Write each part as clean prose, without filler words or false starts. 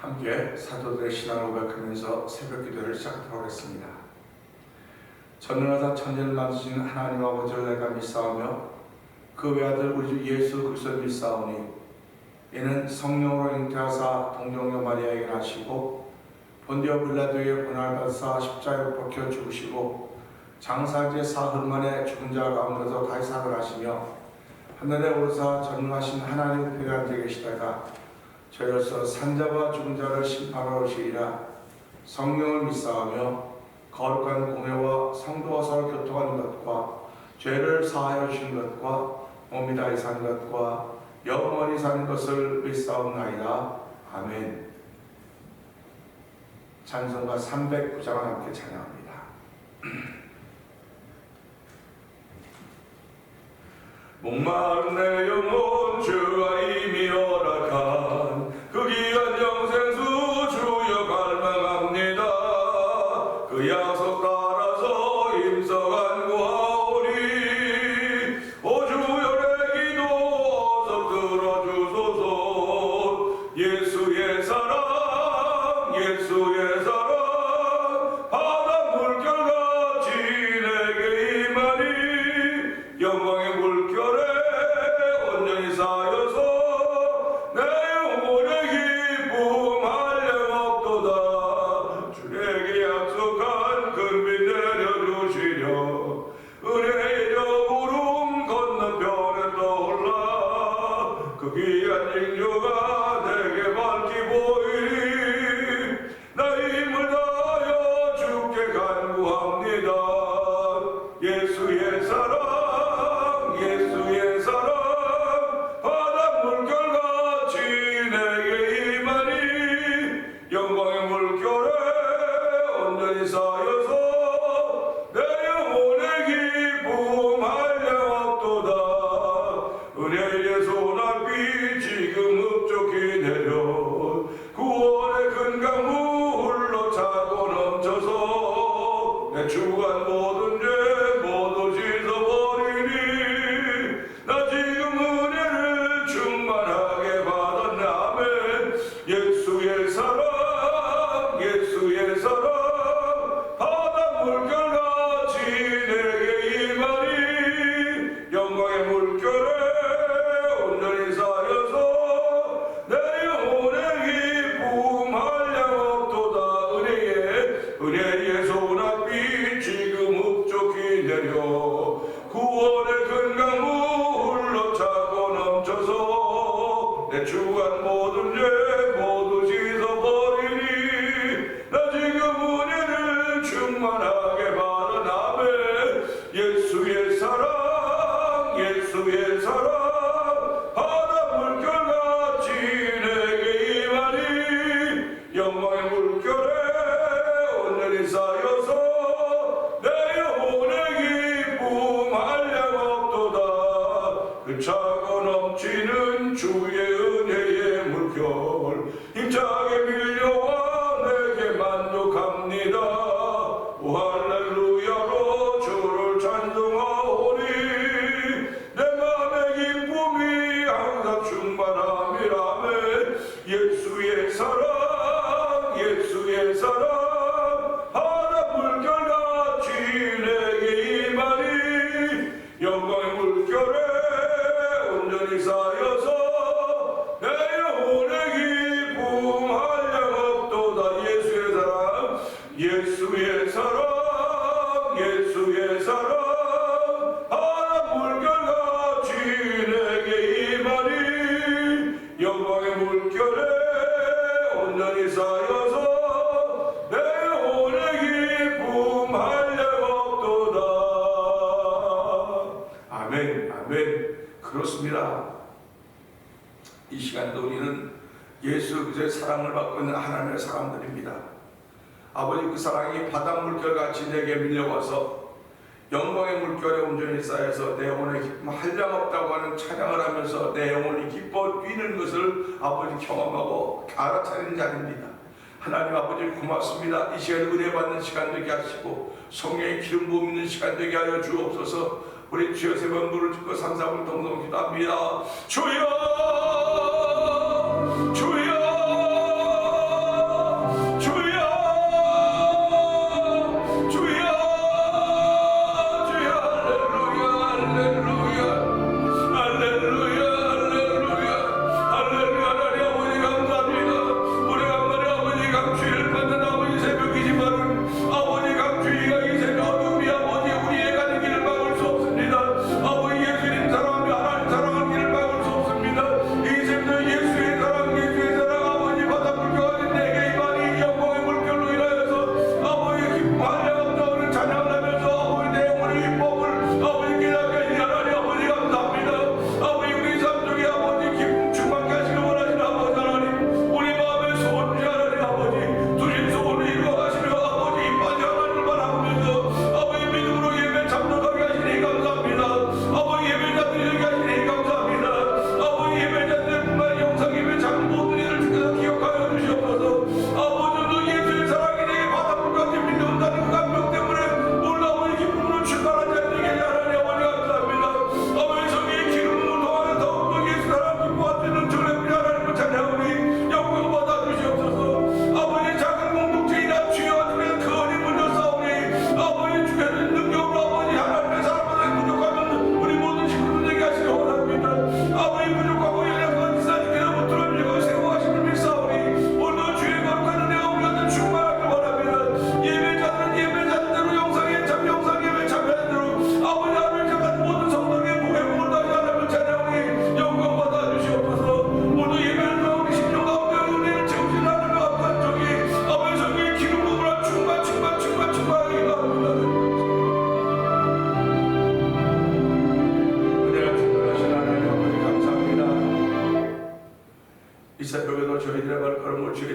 함께 사도들의 신앙을 고백하면서 새벽 기도를 시작하도록 하겠습니다. 전능하사 천지를 만드신 하나님 아버지를 내가 믿사오며 그 외아들 우리 주 예수 그리스도를 믿사오니 이는 성령으로 잉태하사 동정녀 마리아에게 나시고 본디오 빌라도의 고난을 받으사 십자가에 박혀 죽으시고 장사제 사흘 만에 죽은 자 가운데서 다시 살아나시며 하늘에 오르사 전능하신 하나님 우편에 앉아 계시다가 저희로서 산자와 죽은 자를 심판하러 오시리라. 성령을 믿사오며 거룩한 공회와 성도와 서로 교통하는 것과 죄를 사하여 주신 것과 몸이 다시 사는 것과 영원히 사는 것을 믿사옵나이다. 아멘. 찬송가 309장을 함께 찬양합니다. 목마른 내 영혼 주가 이미 허락한 그 귀한 영생수 주여 갈망합니다. 그 약속 따라서 힘써 간구하오니 오 주여 내 기도 어서 들어주소서. 예수의 사랑 예수의 사랑 바다 물결같이 내게 임하니 영광의 물결에 온전히 쌓여서 내 영혼의 기쁨 한량없도다. 주에게 약속한 큰빛 내려주시려 은혜의 저 구름 건너편에 떠올라 그 귀한 징조가 내게 밝히 보이니 나 힘을 다하여 주께 간구합니다. 예수의 사랑 예수의 사랑 바다 물결같이 내게 임하니 영광의 물결에 온전히 쌓여서 내 영혼의 기쁨 한량없도다. 은혜의 소낙비 지금 흡족히 내려 구원의 큰 강물 흘러차고 넘쳐서 내 주간 모든 죄 모두 씻어버리니 나 지금 은혜를 충만하게 받았네. 아멘. 예수의 사랑 예수의 사랑 바다 물결같이 내게 임하니 영광의 물결에 온전히 쌓여서 내 영혼의 기쁨 한량없도다. 은혜의 소낙비 지금 흡족히 내려 구원의 큰 강물 흘러차고 넘쳐서 내 주간 모든 죄 모두 씻어버리니 나 지금 은혜를 충만하게 받은 아멘. 예수의 사랑 예수의 사랑 바다 물결같이 내게 임하니 영광의 물결에 온전히 쌓여서 내 영혼의 기쁨 한량없도다. 그 차고 넘치는 주의 은혜의 물결 힘차게 밀려와 내게 만족합니다. 오 할렐루야로 주를 찬송하오니 내 맘의 기쁨이 항상 충만함이라. 아멘. 예수의 사랑 예수의 사랑 바다 물결같이 내게 임하니 영광의 물결에 온전히 쌓여서 내 영혼의 기쁨 한량없도다. 예수의 사랑 예수의 사랑 예수의 사랑 바다 물결같이 내게 임하니 영광의 물결에 온전히 쌓여서 내 영혼의 기쁨 한량없도다. 아멘 아멘. 그렇습니다. 이 시간도 우리는 예수 그리스도의 사랑을 받고 있는 하나님의 사람들입니다. 아버지 그 사랑이 바다 물결같이 내게 밀려와서 영광의 물결에 온전히 쌓여서 내 영혼의 기쁨 한량없다고 하는 찬양을 하면서 내 영혼이 기뻐 뛰는 것을 아버지 경험하고 알아차리는 자입니다. 하나님 아버지 고맙습니다. 이 시간 은혜 받는 시간 되게 하시고 성령의 기름 부음 있는 시간 되게 하여 주옵소서. 우리 주여 세 번 물을 듣고 삼삼을 동동 기도합니다. 주여 주여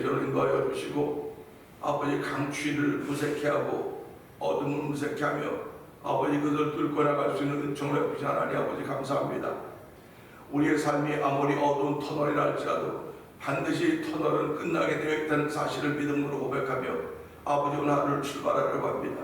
계절을 인도하여 주시고 아버지 강추위를 무색케 하고 어둠을 무색케 하며 아버지 그들 뚫고 나갈 수 있는 은총을 베푸신 하나님 아버지 감사합니다. 우리의 삶이 아무리 어두운 터널이라 할지라도 반드시 터널은 끝나게 되어 있다는 사실을 믿음으로 고백하며 아버지 오늘 하루를 출발하려고 합니다.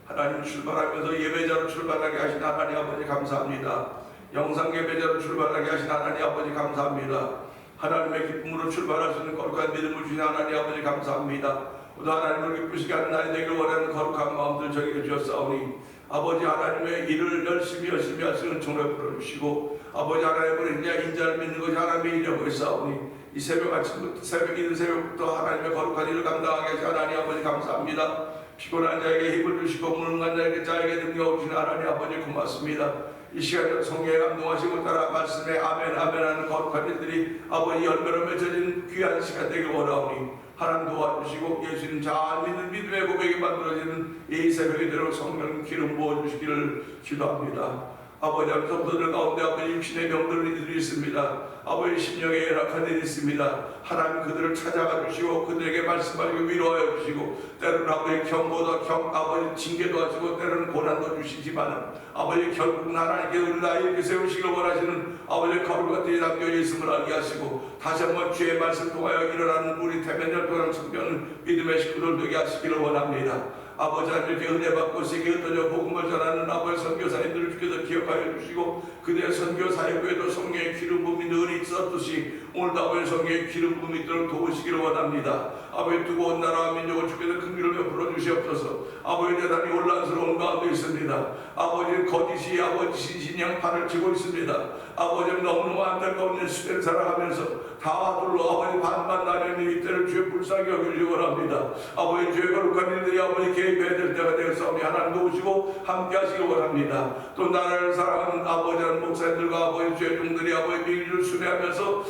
하나님 출발하면서 예배자로 출발하게 하신 하나님 아버지 감사합니다. 영상 예배자로 출발하게 하신 하나님 아버지 감사합니다. 하나님의 기쁨으로 출발할 수 있는 거룩한 믿음을 주신 하나님 아버지 감사합니다. 오늘 하나님을 기쁘시게 하는 날이 되길 원하는 거룩한 마음들 저에게 주셨사오니 아버지 하나님의 일을 열심히 할 수 있는 은총을 풀어주시고 아버지 하나님을 이제 인자를 믿는 것이 하나님의 일이라고 했사오니 이 새벽 아침부터 이른 새벽부터 하나님의 거룩한 일을 감당하게 하신 하나님 아버지 감사합니다. 피곤한 자에게 힘을 주시고 무능한 자에게 능력을 주시는 하나님 아버지 고맙습니다. 이 시간에 성령의 감동하심을 따라 말씀에 아멘 아멘 하는 거룩한 일들이 아버지 열매로 맺어진 귀한 시간 되길 원하오니 하나님 도와주시고 예수님 잘 믿는 믿음의 고백이 만들어지는 이 새벽이 되도록 성령 기름 부어주시기를 기도합니다. 아버지 성도들 가운데 아버지 육신의 병들은 이들이 있습니다. 아버지 심령에 열악한 일이 있습니다. 하나님 그들을 찾아가 주시고 그들에게 말씀하시고 위로하여 주시고 때로는 아버지 경고도 아버지 징계도 하시고 때로는 고난도 주시지만 아버지 결국은 하나님께 우리 나이 이렇게 세우시길 원하시는 아버지 거룩한 뜻이 담겨 있음을 알게 하시고 다시 한번 주의 말씀 통하여 일어나는 우리 태면절 도랑 성경 믿음의 식구들 되게 하시기를 원합니다. 아버지 하나님 이렇게 은혜 받고 세계 흩어져 복음을 전하는 아버지 선교사님들을 주께서 기억하여 주시고 그들의 선교 사역에도 성령의 기름 부음이 늘 있었듯이 오늘도 아버지 성령의 기름 부음이 있도록 도우시기를 원합니다. 아버지 두고 온 나라와 민족을 주께서 큰 길을 베풀어 주시옵소서. 아버지 대단히 혼란스러운 가운데 있습니다. 아버지 거짓이 아버지 신신양 판을 치고 있습니다. 아버지 너무너무 안타까운 시대를 살아가면서 다 둘러 아버지 반반 나뉘는 이때를 주의 불쌍히 여기시기 원합니다. 아버지 주의 거룩한 일들이 아버지 개입해야 될 때가 되었사오니 하나님 도우시고 함께 하시기 원합니다. 또 나라를 사랑하는 아버지 하는 목사님들과 아버지 주의 종들이 아버지 민주를 순회하면서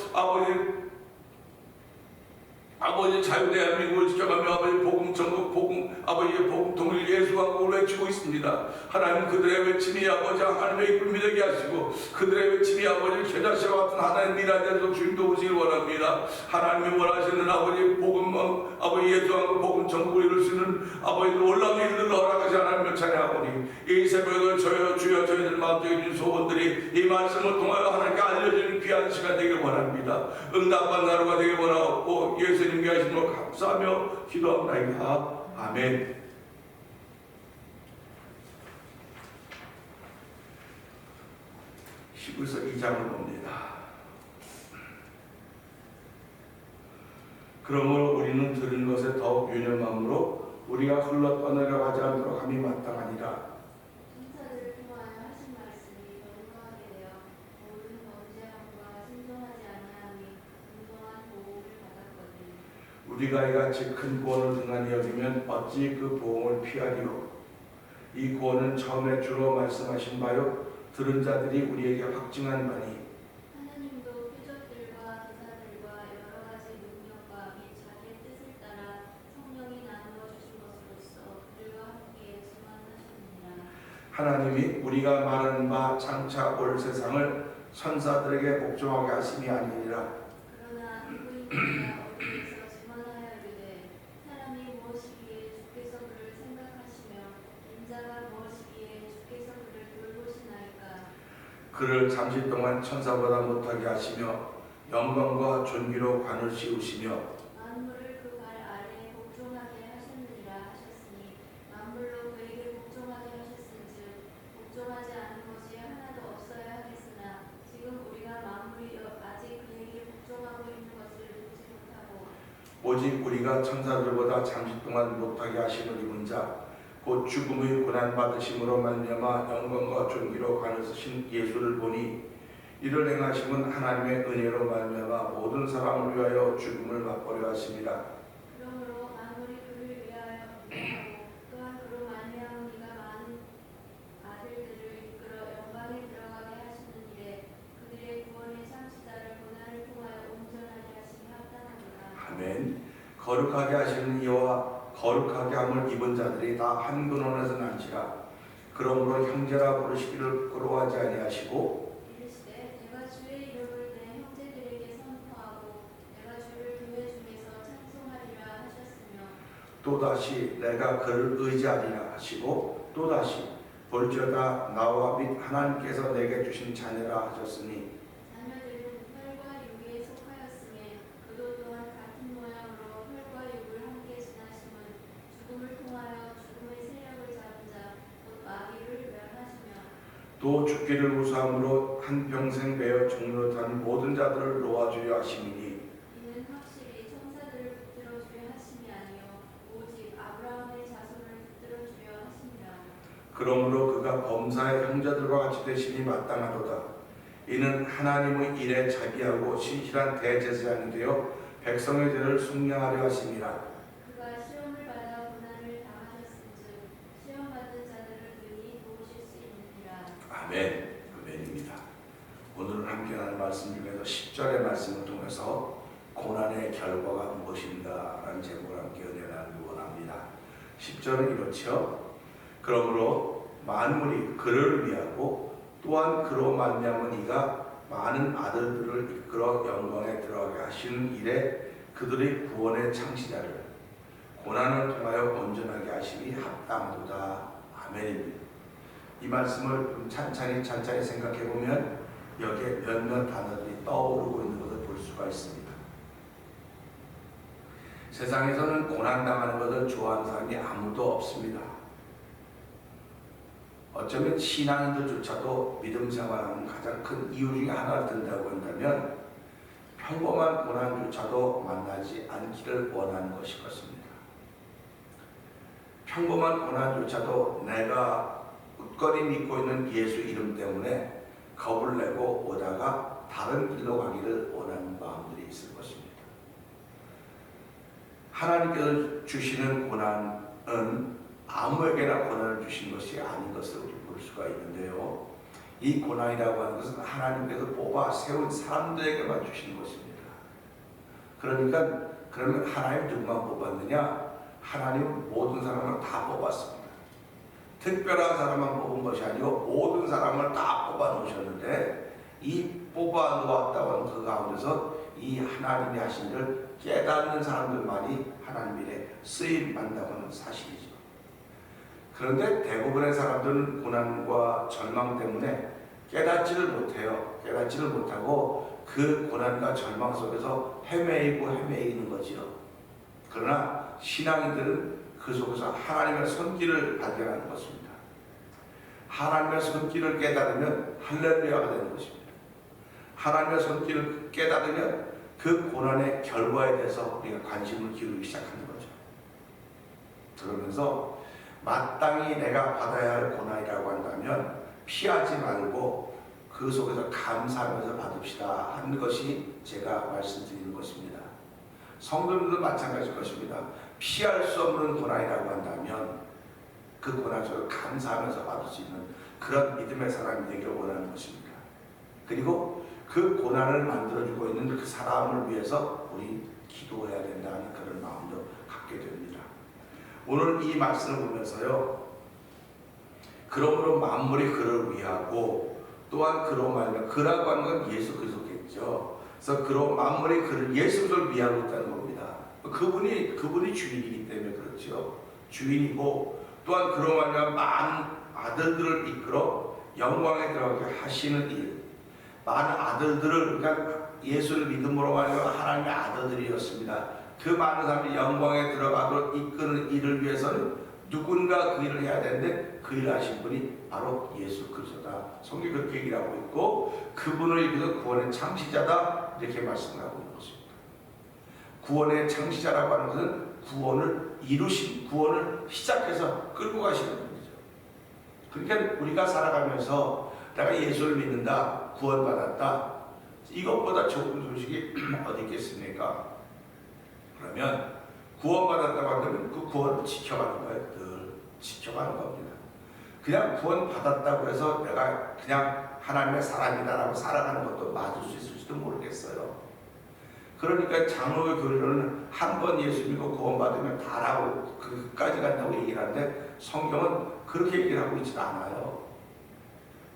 아버지 자유대한민국을 지켜가며 아버지 복음 전국 복음 아버지의 복음 통일 예수왕국을 외치고 있습니다. 하나님 그들의 외침이 아버지 하나님의 이쁨이 되게 하시고 그들의 외침이 아버지 겨자씨와 같은 하나님 미라에서 주님 도우시길 원합니다. 하나님이 원하시는 아버지 복음 아버지 예수왕국 복음 전국을 이룰 수 있는 아버지 놀라운 일들을 허락하시 하나님을 찬양하오니 이 새벽에 주여 저희들 마음속에 있는 소원들이 이 말씀을 통하여 하나님께 알려지는 귀한 시간 되길 원합니다. 응답받는 하루가 되길 원하고 예수님께 하신 것 감사하며 기도합니다. 아멘. 히브리서 2장을 봅니다. 그러므로 우리는 들은 것에 더욱 유념함으로 우리가 흘러 떠내려 가지 않도록 함이 마땅하니라. 천사들을 통하여 하신 말씀이 건강하게 되어 모든 범죄함과 순종하지 아니함이 공정한 보호를 받았거든. 우리가 이같이 큰 구원을 등한히 여기면 어찌 그 보응을 피하리요. 이 구원은 처음에 주로 말씀하신 바요 들은 자들이 우리에게 확증한 바니 하나님도 표적들과 기사들과 여러 가지 능력과 및 자기의 뜻을 따라 성령이 나누어 주신 것으로서 그들과 함께 증언하셨느니라. 하나님이 우리가 말하는 바 장차 올 세상을 천사들에게 복종하게 하심이 아니니라. 그러나 누구인가 어디에서 증언하여 이르되 사람이 무엇이기에 주께서 그를 생각하시며 인자가 무엇이기에 주께서 그를 돌보시나이까. 그를 잠시 동안 천사보다 못하게 하시며 영광과 존귀로 관을 씌우시며 만물을 그 발 아래에 복종하게 하셨느니라 하셨으니 만물로 그에게 복종하게 하셨은즉 복종하지 않은 것이 하나도 없어야 하겠으나 지금 우리가 만물이 아직 그에게 복종하고 있는 것을 보지 못하고 오직 우리가 천사들보다 잠시 동안 못하게 하심을 입은 자 곧 죽음의 고난 받으심으로 말미암아 영광과 존귀로 관을 쓰신 예수를 보니 이를 행하심은 하나님의 은혜로 말미암아 모든 사람을 위하여 죽음을 맛보려 하심이라. 그러므로 만물이 그를 위하여 복종하고 또한 그로 말미암아 이가 많은 아들들을 이끌어 영광에 들어가게 하시는 일에 그들의 구원의 창시자를 고난을 통하여 온전하게 하심이 합당하도다. 아멘. 거룩하게 하시는 이와 거룩하게 함을 입은 자들이 다 한 근원에서 난지라. 그러므로 형제라 부르시기를 부끄러워하지 아니하시고 이르시되 내가 주의 이름을 내 형제들에게 선포하고 내가 주를 교회 중에서 찬송하여 또다시 내가 그를 의지하리라 하시고 또다시 볼지어다 나와 및 하나님께서 내게 주신 자녀라 하셨으니 자녀들은 혈과 육에 속하였음에 그도 또한 같은 모양으로 혈과 육을 함께 지나심은 죽음을 통하여 죽음의 세력을 잡은 자 곧 마귀를 멸하시며 또 죽기를 무사함으로 한평생 매어 종노릇한 모든 자들을 놓아주려 하심이니 이는 확실히 천사들을 붙들어주려 하심이 아니요 오직 아브라함의 자손을 붙들어주려 하심이라. 그러므로 그가 범사의 형제들과 같이 되심이 마땅하도다. 이는 하나님의 일에 자비하고 신실한 대제사장이 되어 백성의 죄를 속량하려 하심이라. 그가 시험을 받아 고난을 당하셨은즉 시험 받는 자들을 능히 도우실 수 있느니라. 아멘. 아멘입니다. 오늘 함께 하는 말씀 중에서 10절의 말씀을 통해서 고난의 결과가 무엇인가 라는 제목을 함께 은혜 나누기 원합니다. 10절은 이렇죠. 그러므로 만물이 그를 위하고 또한 그로 말미암은 이가 많은 아들들을 이끌어 영광에 들어가게 하시는 일에 그들의 구원의 창시자를 고난을 통하여 온전하게 하심이 합당하도다. 아멘입니다. 이 말씀을 좀 찬찬히 생각해 보면 여기에 몇몇 단어들이 떠오르고 있는 것을 볼 수가 있습니다. 세상에서는 고난당하는 것을 좋아하는 사람이 아무도 없습니다. 어쩌면 신앙인들조차도 믿음 생활하는 가장 큰 이유 중에 하나를 든다고 한다면 평범한 고난조차도 만나지 않기를 원하는 것일 것입니다. 평범한 고난조차도 내가 굳건히 믿고 있는 예수 이름 때문에 겁을 내고 오다가 다른 길로 가기를 원하는 마음들이 있을 것입니다. 하나님께서 주시는 고난은 아무에게나 고난을 주신 것이 아닌 것을 우리 볼 수가 있는데요. 이 고난이라고 하는 것은 하나님께서 뽑아 세운 사람들에게만 주신 것입니다. 그러니까 그러면 하나님 누구만 뽑았느냐? 하나님은 모든 사람을 다 뽑았습니다. 특별한 사람만 뽑은 것이 아니고 모든 사람을 다 뽑아 놓으셨는데 이 뽑아 놓았다고 하는 그 가운데서 이 하나님이 하신 일을 깨닫는 사람들만이 하나님 일에 쓰임 받는다고 하는 사실이죠. 그런데 대부분의 사람들은 고난과 절망 때문에 깨닫지를 못해요. 깨닫지를 못하고 그 고난과 절망 속에서 헤매이는 거지요. 그러나 신앙인들은 그 속에서 하나님의 손길을 발견하는 것입니다. 하나님의 손길을 깨달으면 할렐루야가 되는 것입니다. 하나님의 손길을 깨달으면 그 고난의 결과에 대해서 우리가 관심을 기울이기 시작하는 거죠. 그러면서 마땅히 내가 받아야 할 고난이라고 한다면 피하지 말고 그 속에서 감사하면서 받읍시다 하는 것이 제가 말씀드리는 것입니다. 성도들도 마찬가지일 것입니다. 피할 수 없는 고난이라고 한다면 그 고난 속에서 감사하면서 받을 수 있는 그런 믿음의 사람이 되길 원하는 것입니다. 그리고 그 고난을 만들어주고 있는 그 사람을 위해서 우리 기도해야 된다는 그런 마음도 갖게 됩니다. 오늘 이 말씀을 보면서요. 그러므로 만물이 그를 위하고 또한 그로 말미암아 그라고 하는 건 예수 그리스도겠죠. 그래서 그로 만물이 그를 예수 그리스도를 위하고 있다는 겁니다. 그분이 주인이기 때문에 그렇죠. 주인이고 또한 그로 말미암아 많은 아들들을 이끌어 영광에 들어가게 하시는 일. 많은 아들들을 그러니까 예수를 믿음으로 말미암아 하나님의 아들들이었습니다. 그 많은 사람들이 영광에 들어가도록 이끄는 일을 위해서는 누군가 그 일을 해야 되는데 그 일을 하신 분이 바로 예수 그리스도다. 성경이 그렇게 얘기를 하고 있고 그분을 이루어서 구원의 창시자다 이렇게 말씀을 하고 있는 것입니다. 구원의 창시자라고 하는 것은 구원을 이루신 구원을 시작해서 끌고 가시는 분이죠. 그러니까 우리가 살아가면서 내가 예수를 믿는다 구원받았다 이것보다 좋은 소식이 어디 있겠습니까? 그러면 구원받았다고 하면 그 구원을 지켜가는 거예요. 늘 지켜가는 겁니다. 그냥 구원받았다고 해서 내가 그냥 하나님의 사람이다라고 살아가는 것도 맞을 수 있을지도 모르겠어요. 그러니까 장로의 교리로는 한 번 예수 믿고 구원받으면 다라고 그까지 간다고 얘기를 하는데 성경은 그렇게 얘기를 하고 있지 않아요.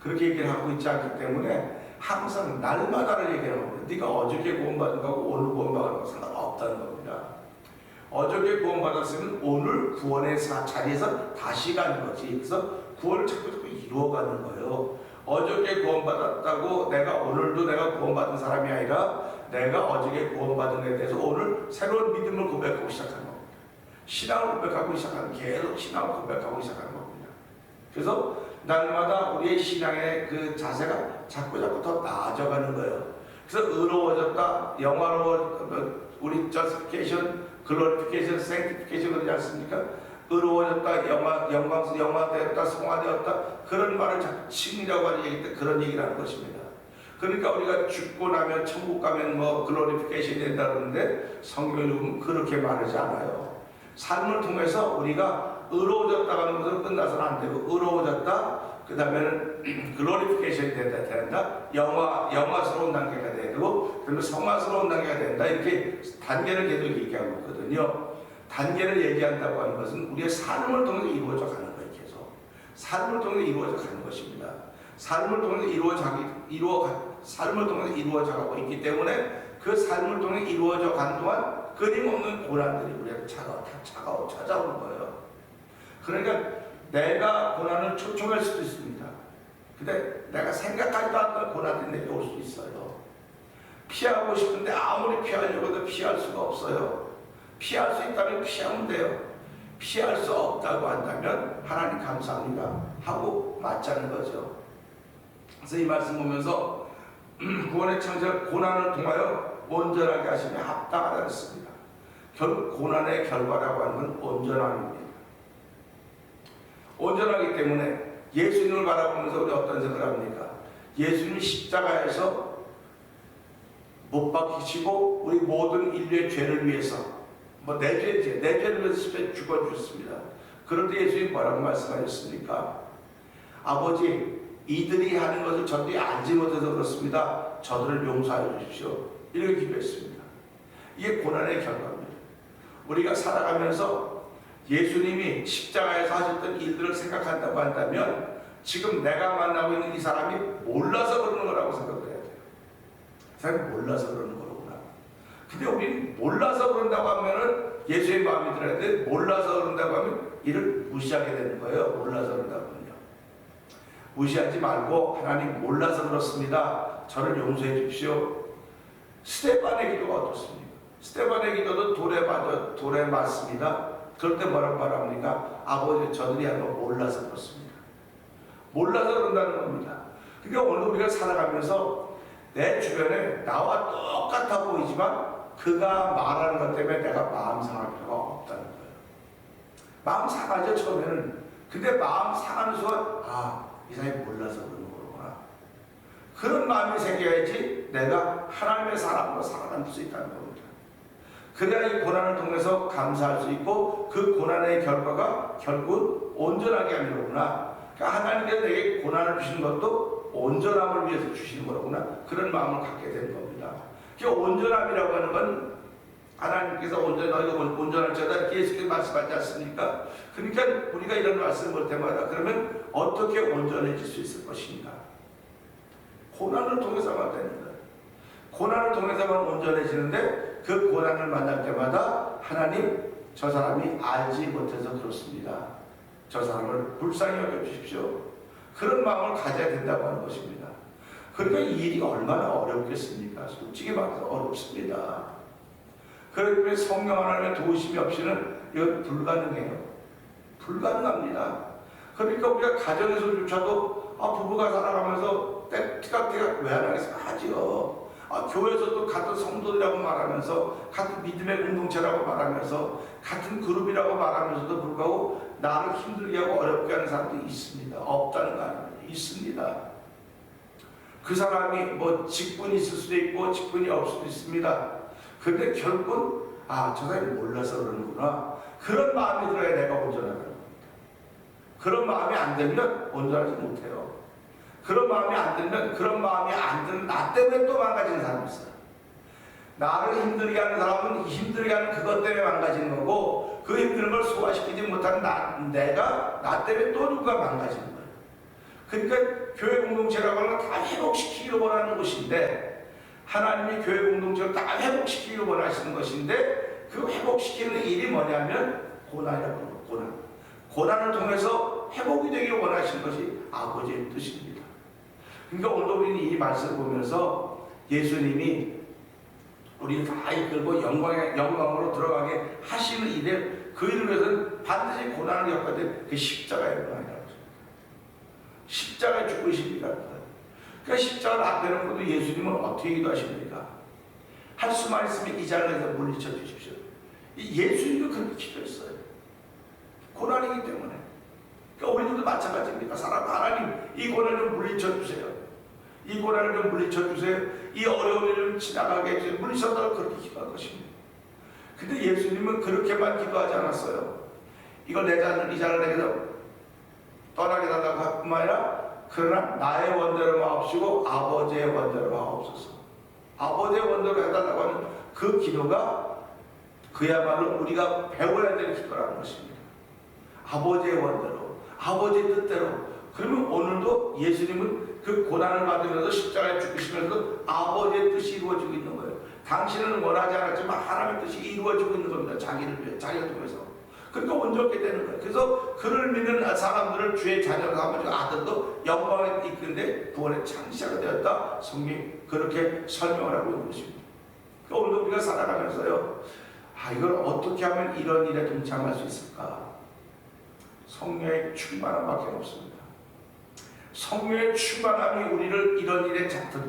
그렇게 얘기를 하고 있지 않기 때문에 항상 날마다를 얘기하는 겁니다. 네가 어저께 구원받은 거하고 오늘 구원받은 거 상관없다는 겁니다. 어저께 구원받았으면 오늘 구원의 자리에서 다시 가는 거지. 그래서 구원을 자꾸 이루어가는 거예요. 어저께 구원받았다고 내가 오늘도 내가 구원받은 사람이 아니라 내가 어저께 구원받은 것에 대해서 오늘 새로운 믿음을 고백하고 시작하는 겁니다. 신앙을 고백하고 시작하는, 계속 신앙을 고백하고 시작하는 겁니다. 그래서 날마다 우리의 신앙의 그 자세가 자꾸 더 나아져가는 거예요. 그래서 의로워졌다, 우리 justification, glorification, sanctification 그러지 않습니까? 의로워졌다, 영화되었다, 성화되었다, 그런 말을 자꾸 칭이라고 하는 얘기 때 그런 얘기를 하는 것입니다. 그러니까 우리가 죽고 나면 천국 가면 glorification이 된다 그러는데 성경에 보면 그렇게 말하지 않아요. 삶을 통해서 우리가 의로워졌다 하는 것은 끝나서는 안 되고, 의로워졌다, 그 다음에는 글로리피케이션이 된다, 영화스러운 단계가 되고, 그 다음에 성화스러운 단계가 된다, 이렇게 단계를 계속 얘기하고 있거든요. 단계를 얘기한다고 하는 것은 우리의 삶을 통해서 이루어져 가는 거예요. 계속 삶을 통해서 이루어져 가는 것입니다. 삶을 통해서 이루어져 가고 있기 때문에 그 삶을 통해 이루어져 가는 동안 끊임없는 고난들이 우리한테 찾아오는 거예요. 그러니까 내가 고난을 초청할 수도 있습니다. 근데 내가 생각하지도 않던 고난이 내게 올 수도 있어요. 피하고 싶은데 아무리 피하려고 해도 피할 수가 없어요. 피할 수 있다면 피하면 돼요. 피할 수 없다고 한다면 하나님 감사합니다 하고 맞자는 거죠. 그래서 이 말씀 보면서 구원의 창조를 고난을 통하여 온전하게 하시며 합당하다 했습니다. 결국 고난의 결과라고 하는 건 온전함입니다. 온전하기 때문에 예수님을 바라보면서 우리 어떤 생각을 합니까? 예수님이 십자가에서 못 박히시고 우리 모든 인류의 죄를 위해서 내 죄를 위해서 십자가에 죽어주셨습니다. 그런데 예수님이 뭐라고 말씀하셨습니까? 아버지, 이들이 하는 것을 저들이 알지 못해서 그렇습니다. 저들을 용서하여 주십시오. 이렇게 기도했습니다. 이게 고난의 결과입니다. 우리가 살아가면서 예수님이 십자가에서 하셨던 일들을 생각한다고 한다면 지금 내가 만나고 있는 이 사람이 몰라서 그러는 거라고 생각을 해야 돼요. 이 사람이 몰라서 그러는 거로구나. 근데 우리는 몰라서 그런다고 하면은 예수의 마음이 들어야 돼. 몰라서 그런다고 하면 이를 무시하게 되는 거예요. 몰라서 그런다고 하면요. 무시하지 말고 하나님 몰라서 그렇습니다. 저를 용서해 주십시오. 스데반의 기도가 어떻습니까? 스데반의 기도도 돌에 맞습니다. 그럴 때 뭐라고 말합니까? 아버지, 저들이 하는 거 몰라서 그렇습니다. 몰라서 그런다는 겁니다. 그러니까 오늘 우리가 살아가면서 내 주변에 나와 똑같아 보이지만 그가 말하는 것 때문에 내가 마음 상할 필요가 없다는 거예요. 마음 상하죠, 처음에는. 근데 마음 상하는 순간 이 사람이 몰라서 그러는 거구나. 그런 마음이 생겨야지 내가 하나님의 사람으로 살아남을 수 있다는 겁니다. 그래야 이 고난을 통해서 감사할 수 있고 그 고난의 결과가 결국 온전하게 하는 거구나. 그러니까 하나님께서 내게 고난을 주시는 것도 온전함을 위해서 주시는 거구나. 그런 마음을 갖게 되는 겁니다. 그 온전함이라고 하는 건 하나님께서 너희가 온전할 자다 이렇게 예수께서 말씀하지 않습니까? 그러니까 우리가 이런 말씀을 볼 때마다 그러면 어떻게 온전해질 수 있을 것인가? 고난을 통해서만 되는 거예요. 고난을 통해서만 온전해지는데 그 고난을 만날 때마다 하나님, 저 사람이 알지 못해서 그렇습니다. 저 사람을 불쌍히 여겨주십시오. 그런 마음을 가져야 된다고 하는 것입니다. 그러니까 이 일이 얼마나 어렵겠습니까? 솔직히 말해서 어렵습니다. 그렇기 때문에 성령 하나님의 도우심이 없이는 이건 불가능해요. 불가능합니다. 그러니까 우리가 가정에서조차도 부부가 살아가면서 티각티각 왜 안 하겠어요? 하지요. 교회에서도 같은 성도들이라고 말하면서 같은 믿음의 공동체라고 말하면서 같은 그룹이라고 말하면서도 불구하고 나를 힘들게 하고 어렵게 하는 사람도 있습니다. 없다는 거 아닙니다. 있습니다. 그 사람이 직분이 있을 수도 있고 직분이 없을 수도 있습니다. 그런데 결국은 저 사람이 몰라서 그러는구나. 그런 마음이 들어야 내가 온전하다는 겁니다. 그런 마음이 안 들면 온전하지 못해요. 그런 마음이 안 들면 그런 마음이 안 드는 나 때문에 또 망가지는 사람이 있어요. 나를 힘들게 하는 사람은 힘들게 하는 그것 때문에 망가지는 거고 그 힘든 걸 소화시키지 못하는 나 때문에 또 누가 망가지는 거예요. 그러니까 교회 공동체라고 하는 건 다 회복시키기를 원하는 곳인데 하나님이 교회 공동체를 다 회복시키기를 원하시는 것인데 그 회복시키는 일이 뭐냐면 고난이라고 합니다. 고난을 통해서 회복이 되기를 원하시는 것이 아버지의 뜻입니다. 그러니까 오늘 우리는 이 말씀을 보면서 예수님이 우리를 다 이끌고 영광으로 들어가게 하시는 일에 그 일을 위해서는 반드시 고난을 겪어야 될 그 십자가의 고난이라고 합니다. 십자가의 죽으십니다. 그러니까 십자가를 앞에는 것도 예수님은 어떻게 기도하십니까? 할 수만 있으면 이 자리에서 물리쳐 주십시오. 예수님도 그렇게 기도했어요. 고난이기 때문에. 그러니까 우리들도 마찬가지입니다. 하나님 이 고난을 좀 물리쳐 주세요. 이 고난을 좀 물리쳐 주세요. 이 어려움을 좀 지나가게 해주세요. 물리쳐달라고 그렇게 기도할 것입니다. 근데 예수님은 그렇게만 기도하지 않았어요. 이걸 이 잔을 내게서 떠나게 달라고 할 뿐만 아니라 그러나 나의 원대로 마옵시고 아버지의 원대로 마옵소서. 아버지의 원대로 해달라고 하는 그 기도가 그야말로 우리가 배워야 될 기도라는 것입니다. 아버지의 원대로, 아버지의 뜻대로. 그러면 오늘도 예수님은 그 고난을 받으면서 십자가에 죽으시면서 아버지의 뜻이 이루어지고 있는 거예요. 당신은 원하지 않았지만 하나님의 뜻이 이루어지고 있는 겁니다. 자기를 위해, 자기를 통해서. 그러니까 온전하게 되는 거예요. 그래서 그를 믿는 사람들을 주의 자녀로 삼으시고 아들도 영광에 이끄는데 구원의 창시자가 되었다. 성경이 그렇게 설명을 하고 있는 것입니다. 그러니까 오늘도 우리가 살아가면서요, 이걸 어떻게 하면 이런 일에 동참할 수 있을까? 성령의 충만함밖에 없습니다. 성령의 충만함이 우리를 이런 일에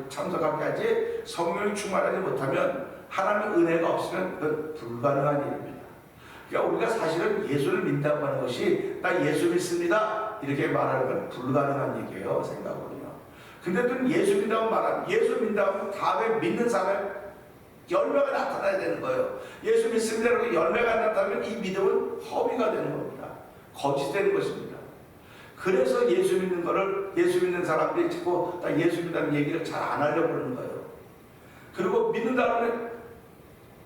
참석하게 하지, 성령이 충만하지 못하면 하나님의 은혜가 없으면 그건 불가능한 일입니다. 그러니까 우리가 사실은 예수를 믿는다고 하는 것이 나 예수 믿습니다 이렇게 말하는 건 불가능한 얘기예요. 생각으로요. 근데 또 예수 믿는다고 말하면 예수 믿는다고 다음에 믿는 사람의 열매가 나타나야 되는 거예요. 예수 믿습니다라고 열매가 안 나타나면 이 믿음은 허위가 되는 겁니다. 거짓되는 것입니다. 그래서 예수 믿는 거를 예수 믿는 사람들이 자꾸 다 예수 믿는다는 얘기를 잘 안 하려고 그러는 거예요. 그리고 믿는다는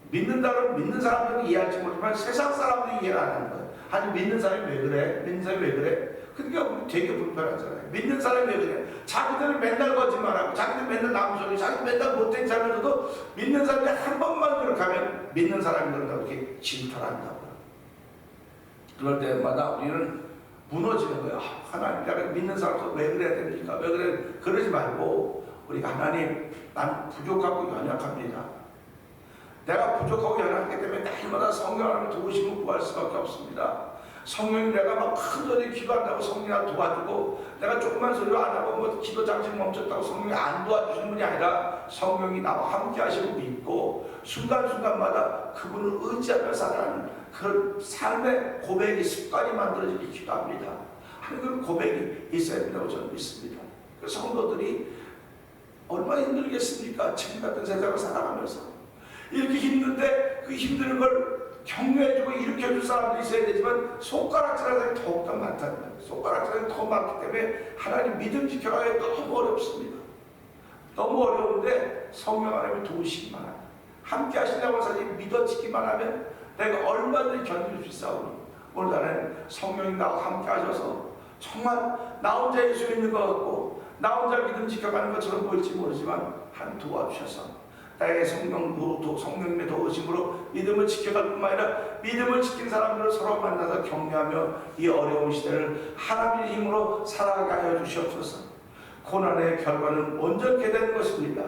믿는 사람들은 이해할지 모르지만 세상 사람들이 이해를 안 하는 거예요. 아니 믿는 사람이 왜 그래? 믿는 사람이 왜 그래? 그러니까 우리 되게 불편하잖아요. 믿는 사람이 왜 그래? 자기들은 맨날 거짓말하고 자기들 맨날 남소리 자기들 맨날 못된 사람들도 믿는 사람이 한 번만 그렇게 하면 믿는 사람이 그런다고 이렇게 질투를 한다고요. 그럴 때마다 우리는 무너지는 거예요. 하나님, 내가 믿는 사람도 왜 그래야 됩니까? 왜 그래? 그러지 말고 우리가 하나님, 난 부족하고 연약합니다. 내가 부족하고 연약하기 때문에 날마다 성령 하나님의 도우심을 구할 수밖에 없습니다. 성령이 내가 막 큰 소리 기도한다고 성령이 도와주고 내가 조그만 소리로 안 하고 뭐 기도 장치 멈췄다고 성령이 안 도와주시는 분이 아니라 성령이 나와 함께 하시고 믿고 순간순간마다 그분을 의지하며 살아가는 그런 삶의 고백이 습관이 만들어지길 기도합니다. 하는 그런 고백이 있어야 된다고 저는 믿습니다. 그 성도들이 얼마나 힘들겠습니까? 지금 같은 세상을 살아가면서 이렇게 힘든데 그 힘든 걸 격려해주고 일으켜줄 사람들이 있어야 되지만 손가락질하는 사람이 더욱더 많다는 거예요. 손가락질하는 더 많기 때문에 하나님 믿음 지켜가기 너무 어렵습니다. 너무 어려운데 성령 하나님의 도우시기만 하면 함께 하신다고 사실 믿어지기만 하면 내가 얼마든지 견딜 수 있사오니 오늘 나는 성령이 나와 함께 하셔서 정말 나 혼자 예수 믿는 것 같고 나 혼자 믿음 지켜가는 것처럼 보일지 모르지만 한 도와주셔서 나의 성령님의 도우심으로 믿음을 지켜갈 뿐만 아니라 믿음을 지킨 사람들을 서로 만나서 격려하며 이 어려운 시대를 하나님의 힘으로 살아가게 하여 주시옵소서. 고난의 결과는 온전케 되는 것입니다.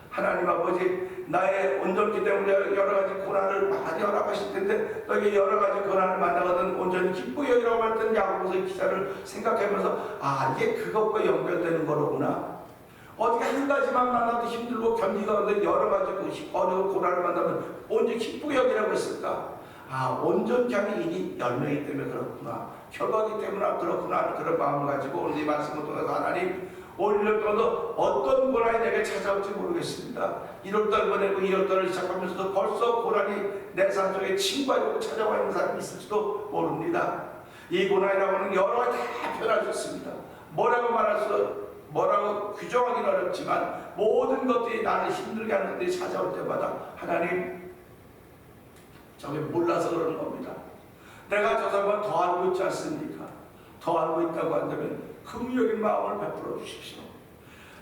하나님 아버지, 나의 온전케 때문에 여러 가지 고난을 많이 허락하실 텐데 너에게 여러 가지 고난을 만나거든 온전히 기쁘게 여기라고 했던 야고보서의 기사를 생각하면서 이게 그것과 연결되는 거로구나. 어떻게 한 가지만 만나도 힘들고 견디가 어려운 여러 가지 어려운 고난을 만나면 온전히 기쁘게 여기라고 했을까? 온전히 하는 일이 열매이기 때문에 그렇구나. 결과이기 때문에 그렇구나. 그런 마음을 가지고 오늘 이 말씀을 통해서 하나님 올 1년 동안도 어떤 고난이 내게 찾아올지 모르겠습니다. 1월달 보내고 2월달을 시작하면서도 벌써 고난이 내 삶 속에 침과하고 찾아와 있는 사람이 있을지도 모릅니다. 이 고난이라고 하는 여러 가지 다 표현하셨습니다. 뭐라고 규정하기는 어렵지만 모든 것들이 나를 힘들게 하는 것들이 찾아올 때마다 하나님 저게 몰라서 그러는 겁니다. 내가 저 사람은 더 알고 있지 않습니까? 더 알고 있다고 한다면 긍휼적인 마음을 베풀어 주십시오.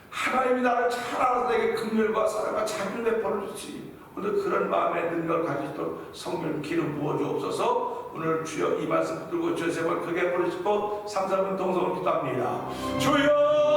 하나님이 나를 잘 알아서 내게 긍휼과 사랑과 자비를 베풀어 주시지 오늘 그런 마음의 능력을 가지도록 성령 기름 부어 주옵소서. 오늘 주여 이 말씀 붙들고 주의 세월 크게 부르시고 3, 4분 동성을 기도합니다. 주여